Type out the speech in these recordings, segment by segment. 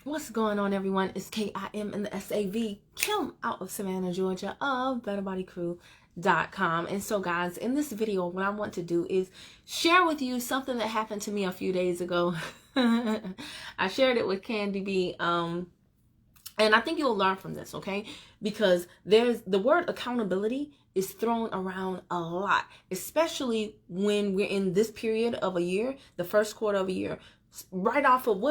What's going on, everyone? It's Kim in the SAV, Kim out of Savannah, Georgia, of BetterBodyCrew.com. And so, guys, in this video, what I want to do is share with you something that happened to me a few days ago. I shared it with Candy B, and I think you'll learn from this, okay? Because the word accountability is thrown around a lot, especially when we're in this period of a year, the first quarter of a year, right off of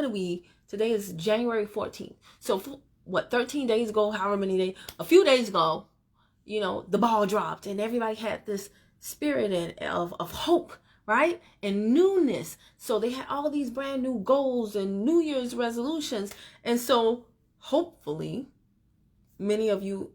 today is January 14th. So 13 days ago, however many days, a few days ago, the ball dropped and everybody had this spirit of hope, right? And newness. So they had all these brand new goals and New Year's resolutions. And so hopefully many of you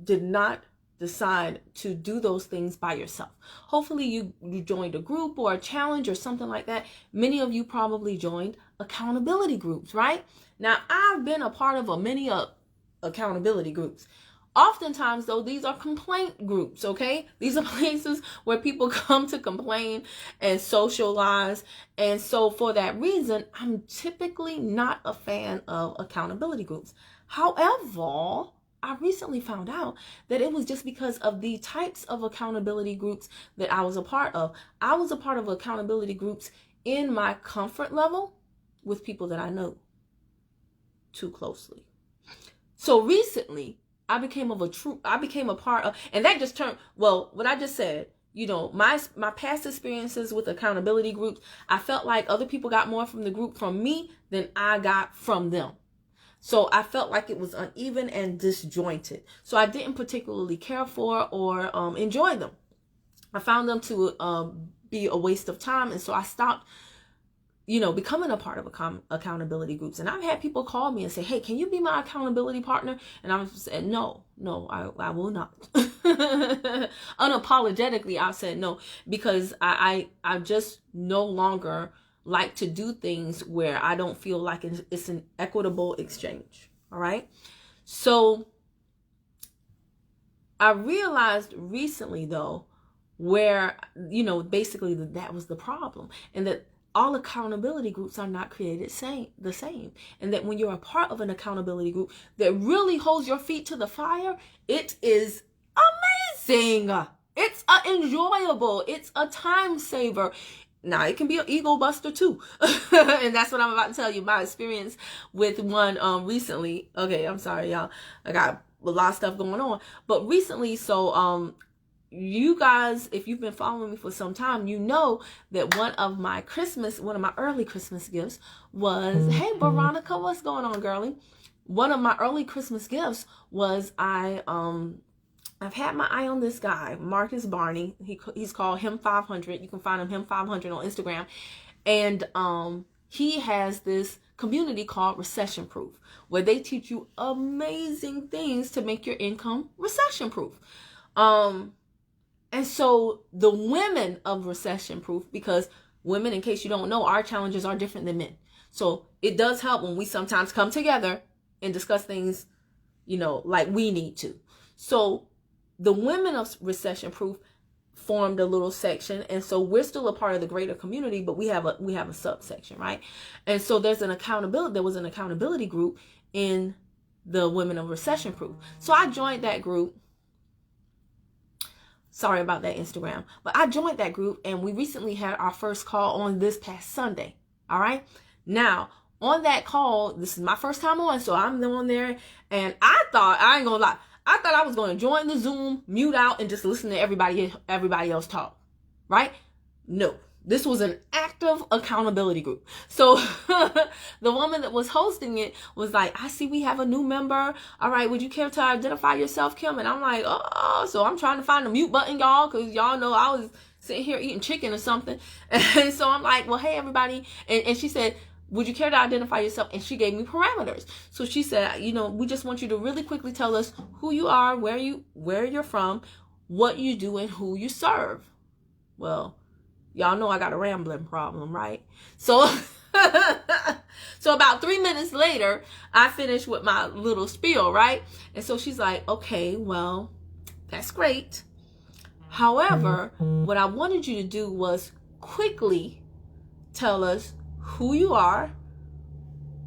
did not decide to do those things by yourself. Hopefully you joined a group or a challenge or something like that. Many of you probably joined accountability groups, right? Now, I've been a part of many accountability groups. Oftentimes, though, these are complaint groups, okay? These are places where people come to complain and socialize. And so for that reason, I'm typically not a fan of accountability groups. However, I recently found out that it was just because of the types of accountability groups that I was a part of. I was a part of accountability groups in my comfort level with people that I know too closely. So recently, I became a part of, and that just turned, what I just said, my past experiences with accountability groups, I felt like other people got more from the group from me than I got from them. So I felt like it was uneven and disjointed. So I didn't particularly care for or enjoy them. I found them to be a waste of time. And so I stopped, becoming a part of accountability groups. And I've had people call me and say, hey, can you be my accountability partner? And I said, no, I will not. Unapologetically, I said no, because I just no longer like to do things where I don't feel like it's an equitable exchange. All right. So I realized recently, though, where, basically that was the problem, and that all accountability groups are not created the same. And that when you're a part of an accountability group that really holds your feet to the fire, it is amazing. It's enjoyable. It's a time saver. Now, it can be an ego buster too. And that's what I'm about to tell you. My experience with one recently. Okay, I'm sorry, y'all. I got a lot of stuff going on. But recently, you guys, if you've been following me for some time, you know that one of my early Christmas gifts was, hey, Veronica, what's going on, girlie? One of my early Christmas gifts was I've had my eye on this guy, Marcus Barney. He's called Him500. You can find him Him500 on Instagram. And he has this community called Recession Proof, where they teach you amazing things to make your income recession proof. And so the women of Recession Proof, because women, in case you don't know, our challenges are different than men. So it does help when we sometimes come together and discuss things, like we need to. So the women of Recession Proof formed a little section, and so we're still a part of the greater community, but we have a subsection, right? And so there was an accountability group in the Women of Recession Proof. So I joined that group. Sorry about that, Instagram, but I joined that group, and we recently had our first call on this past Sunday. All right. Now, on that call, this is my first time on, so I'm on there, and I ain't gonna lie, I thought I was going to join the Zoom, mute out, and just listen to everybody else talk, right? No, this was an active accountability group. So the woman that was hosting it was like, I see we have a new member. All right, would you care to identify yourself, Kim? And I'm like, oh, so I'm trying to find the mute button, y'all, because y'all know I was sitting here eating chicken or something. And so I'm like, well, hey, everybody. And she said, would you care to identify yourself? And she gave me parameters. So she said, we just want you to really quickly tell us who you are, where you're from, what you do, and who you serve. Well, y'all know I got a rambling problem, right? So, so about 3 minutes later, I finished with my little spiel, right? And so she's like, okay, well, that's great. However, what I wanted you to do was quickly tell us who you are,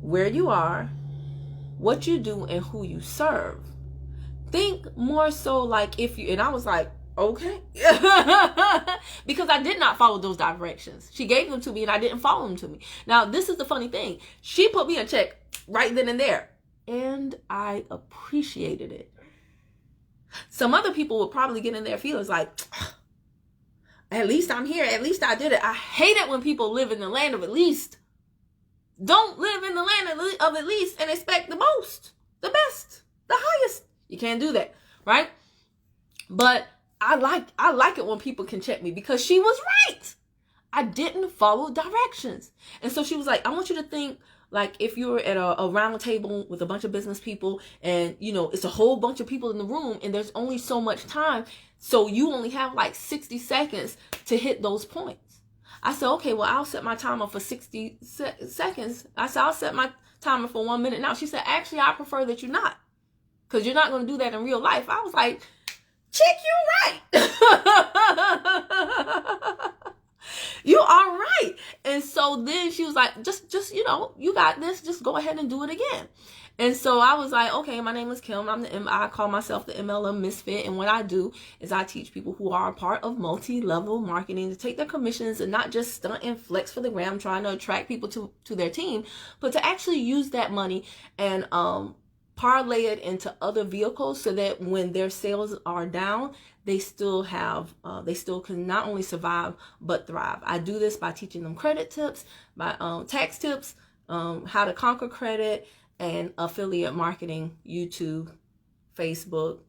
where you are, what you do and who you serve. Think more so like if you, and I was like, okay. Because I did not follow those directions. She gave them to me and I didn't follow them to me. Now, this is the funny thing. She put me in check right then and there. And I appreciated it. Some other people would probably get in their feelings like, at least I'm here. At least I did it. I hate it when people live in the land of at least. Don't live in the land of at least and expect the most, the best, the highest. You can't do that, right? But I like it when people can check me because she was right. I didn't follow directions. And so she was like, I want you to think like if you're at a round table with a bunch of business people and, you know, it's a whole bunch of people in the room and there's only so much time. So you only have like 60 seconds to hit those points. I said, okay, well, I'll set my timer for 60 seconds. I said, I'll set my timer for 1 minute now. She said, actually, I prefer that you're not. Because you're not going to do that in real life. I was like, chick, you're right. You are right. And so then she was like, just, you know, you got this. Just go ahead and do it again. And so I was like, okay, my name is Kim. I call myself the MLM Misfit. And what I do is I teach people who are a part of multi-level marketing to take their commissions and not just stunt and flex for the gram, trying to attract people to their team, but to actually use that money and, parlay it into other vehicles so that when their sales are down, they still can not only survive, but thrive. I do this by teaching them credit tips, by tax tips, how to conquer credit, and affiliate marketing, YouTube, Facebook,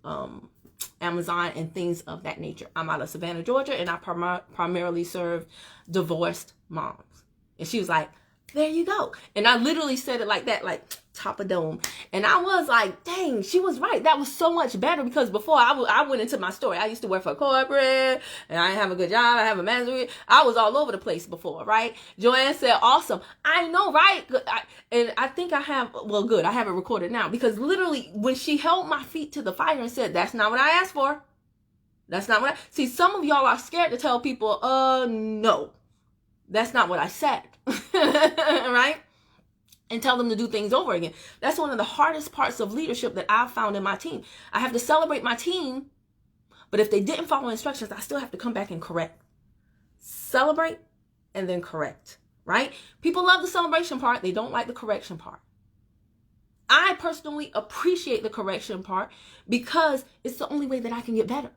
Amazon, and things of that nature. I'm out of Savannah, Georgia, and I primarily serve divorced moms. And she was like, there you go. And I literally said it like that, like top of dome. And I was like, dang, she was right. That was so much better because before I went into my story. I used to work for corporate and I didn't have a good job. I have a master's. I was all over the place before, right? Joanne said, awesome. I know, right? And I think I have, well, good. I have it recorded now because literally when she held my feet to the fire and said, that's not what I asked for. That's not what see, some of y'all are scared to tell people, no, that's not what I said. Right? And tell them to do things over again. That's one of the hardest parts of leadership that I've found in my team. I have to celebrate my team, but if they didn't follow instructions, I still have to come back and correct. Celebrate and then correct, right? People love the celebration part. They don't like the correction part. I personally appreciate the correction part because it's the only way that I can get better.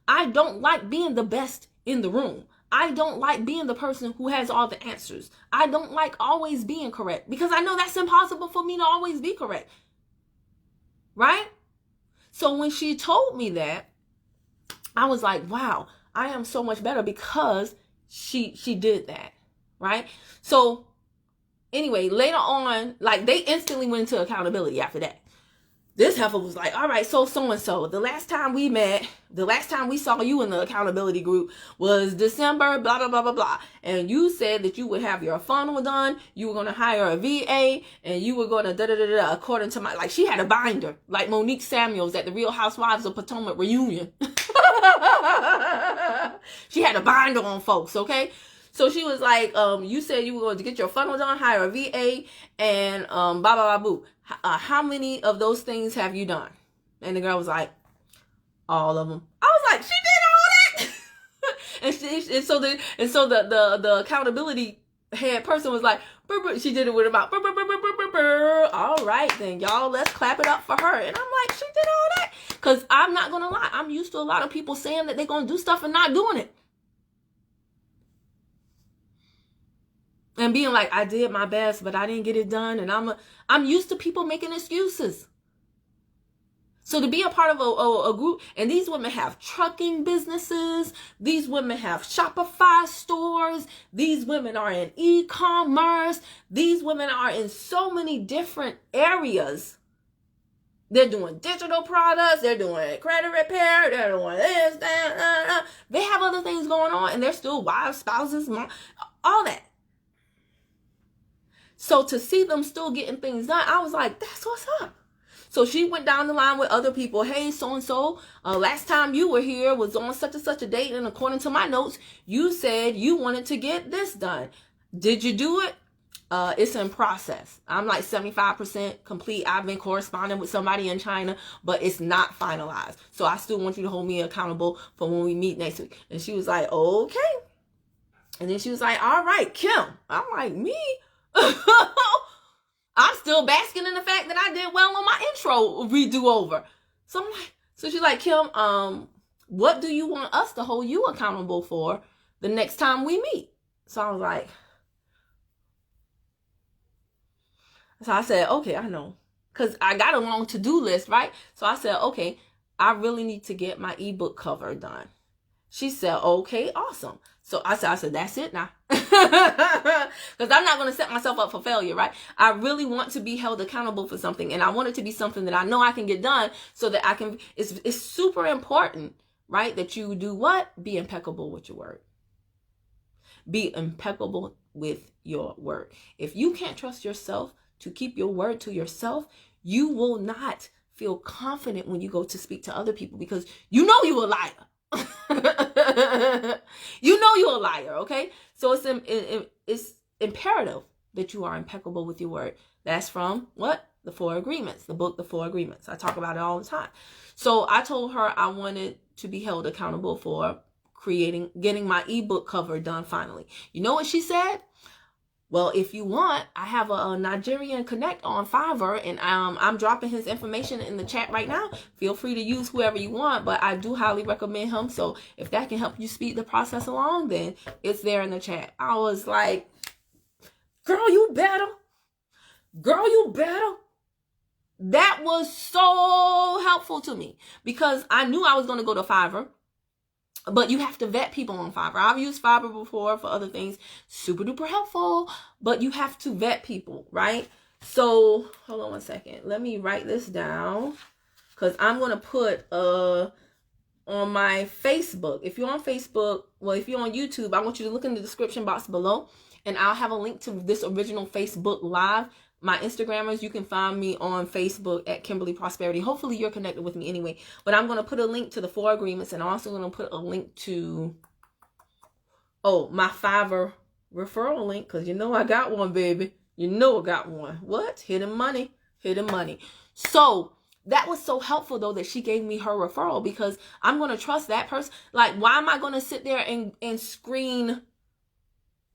I don't like being the best in the room. I don't like being the person who has all the answers. I don't like always being correct because I know that's impossible for me to always be correct. Right? So when she told me that, I was like, wow, I am so much better because she did that. Right? So anyway, later on, like they instantly went into accountability after that. This heifer was like, all right, so the last time we met, the last time we saw you in the accountability group was December, blah, blah, blah, blah, blah. And you said that you would have your funnel done. You were going to hire a VA and you were going to da-da-da-da, according to like she had a binder, like Monique Samuels at the Real Housewives of Potomac reunion. She had a binder on folks, okay? So she was like, you said you were going to get your funnel done, hire a VA, and blah, blah, blah, boo. How many of those things have you done? And the girl was like, all of them. I was like, she did all that. and so the accountability head person was like, burr, burr. She did it with about burr, burr, burr, burr, burr, burr. All right, then y'all, let's clap it up for her. And I'm like, she did all that. Because I'm not going to lie. I'm used to a lot of people saying that they're going to do stuff and not doing it. And being like, I did my best, but I didn't get it done. And I'm used to people making excuses. So to be a part of a group, and these women have trucking businesses. These women have Shopify stores. These women are in e-commerce. These women are in so many different areas. They're doing digital products. They're doing credit repair. They're doing this, that, They have other things going on, and they're still wives, spouses, all that. So to see them still getting things done, I was like, that's what's up. So she went down the line with other people. Hey, so-and-so, last time you were here was on such and such a date. And according to my notes, you said you wanted to get this done. Did you do it? It's in process. I'm like 75% complete. I've been corresponding with somebody in China, but it's not finalized. So I still want you to hold me accountable for when we meet next week. And she was like, okay. And then she was like, all right, Kim. I'm like, me? I'm still basking in the fact that I did well on my intro redo over. So I'm like, so she's like, Kim, what do you want us to hold you accountable for the next time we meet? So I was like, so I said, okay, I know. Because I got a long to-do list, right? So I said, okay, I really need to get my ebook cover done. She said, okay, awesome. So I said, that's it now. Because I'm not going to set myself up for failure, right? I really want to be held accountable for something. And I want it to be something that I know I can get done so that I can, it's super important, right? That you do what? Be impeccable with your word. Be impeccable with your word. If you can't trust yourself to keep your word to yourself, you will not feel confident when you go to speak to other people because you know you're a liar. You know you're a liar, okay? So it's imperative that you are impeccable with your word. That's from what? The 4 Agreements, the book, The 4 Agreements. I talk about it all the time. So I told her I wanted to be held accountable for getting my ebook cover done finally. You know what she said? Well, if you want, I have a Nigerian connect on Fiverr, and I'm dropping his information in the chat right now. Feel free to use whoever you want, but I do highly recommend him. So if that can help you speed the process along, then it's there in the chat. I was like, girl, you better. Girl, you better. That was so helpful to me because I knew I was going to go to Fiverr. But you have to vet people on Fiverr. I've used Fiverr before for other things. Super duper helpful. But you have to vet people, right? So, hold on one second. Let me write this down. Because I'm going to put on my Facebook. If you're on Facebook, well, if you're on YouTube, I want you to look in the description box below. And I'll have a link to this original Facebook Live. My Instagrammers, you can find me on Facebook at Kimberly Prosperity. Hopefully you're connected with me anyway. But I'm going to put a link to the 4 Agreements, and I'm also going to put a link to, my Fiverr referral link, because you know I got one, baby. You know I got one. What? Hidden money. Hidden money. So that was so helpful, though, that she gave me her referral, because I'm going to trust that person. Like, why am I going to sit there and screen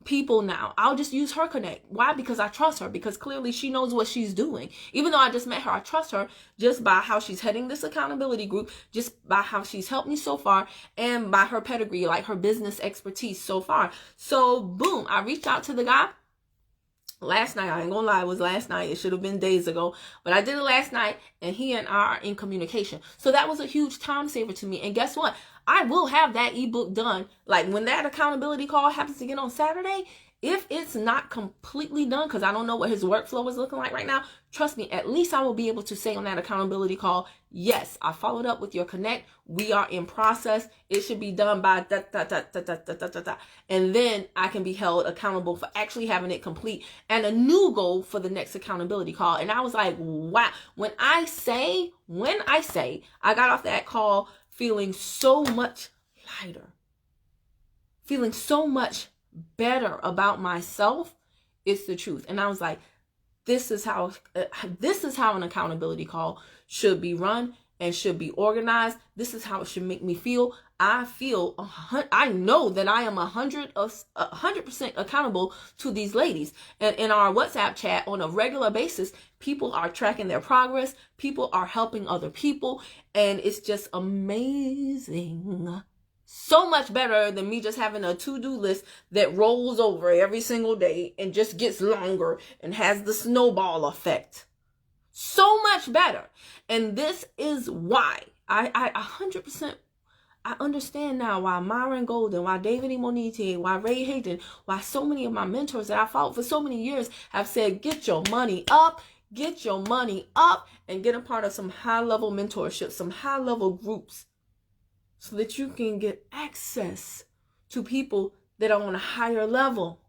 people now? I'll just use her connect. Why? Because I trust her, because clearly she knows what she's doing. Even though I just met her, I trust her just by how she's heading this accountability group, just by how she's helped me so far, and by her pedigree, like her business expertise so far. So boom, I reached out to the guy last night. I ain't gonna lie, it was last night. It should have been days ago, but I did it last night, and he and I are in communication. So that was a huge time saver to me. And guess what? I will have that ebook done. Like when that accountability call happens to get on Saturday, if it's not completely done, because I don't know what his workflow is looking like right now, trust me, at least I will be able to say on that accountability call, yes, I followed up with your connect. We are in process. It should be done by and then I can be held accountable for actually having it complete and a new goal for the next accountability call. And I was like, wow. When I say, I got off that call feeling so much lighter, feeling so much better about myself. It's the truth. And I was like, this is how an accountability call should be run and should be organized. This is how it should make me feel. I know that I am 100% accountable to these ladies. And in our WhatsApp chat on a regular basis, people are tracking their progress. People are helping other people. And it's just amazing. So much better than me just having a to-do list that rolls over every single day and just gets longer and has the snowball effect. So much better. And this is why I 100% I understand now why Myron Golden, why David E. Monete, why Ray Hayden, why so many of my mentors that I followed for so many years have said, get your money up, and get a part of some high-level mentorship, some high-level groups, so that you can get access to people that are on a higher level,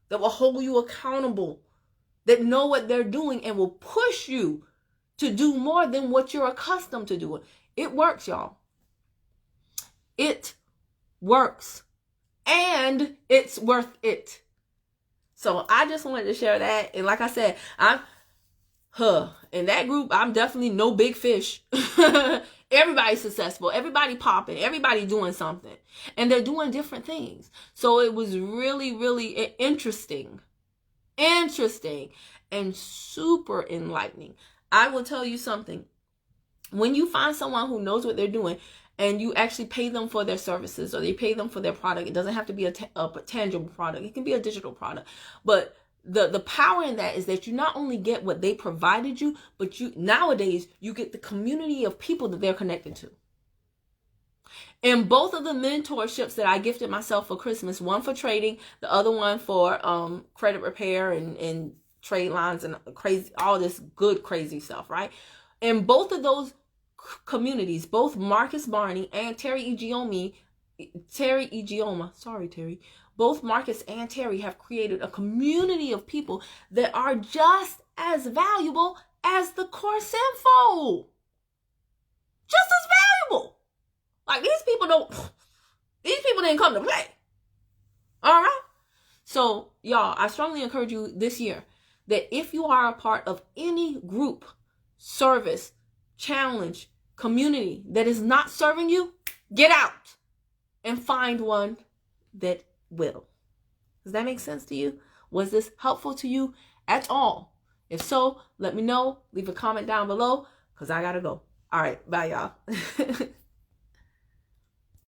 that will hold you accountable, that know what they're doing and will push you to do more than what you're accustomed to doing. It works, y'all. It works. And it's worth it. So I just wanted to share that. And like I said, in that group, I'm definitely no big fish. Everybody's successful, everybody popping, everybody doing something, and they're doing different things. So it was really, really interesting and super enlightening. I will tell you something. When you find someone who knows what they're doing and you actually pay them for their services or they pay them for their product, it doesn't have to be a tangible product. It can be a digital product. But the power in that is that you not only get what they provided you, but nowadays you get the community of people that they're connected to. In both of the mentorships that I gifted myself for Christmas, one for trading, the other one for credit repair and trade lines and all this good crazy stuff, right? In both of those communities, both Marcus Barney and Terry Egioma, both Marcus and Terry have created a community of people that are just as valuable as the course info. Just as valuable. Like these people didn't come to play. All right? So, y'all, I strongly encourage you this year that if you are a part of any group, service, challenge, community that is not serving you, get out and find one that will. Does that make sense to you? Was this helpful to you at all? If so, let me know. Leave a comment down below because I gotta go. All right, bye y'all.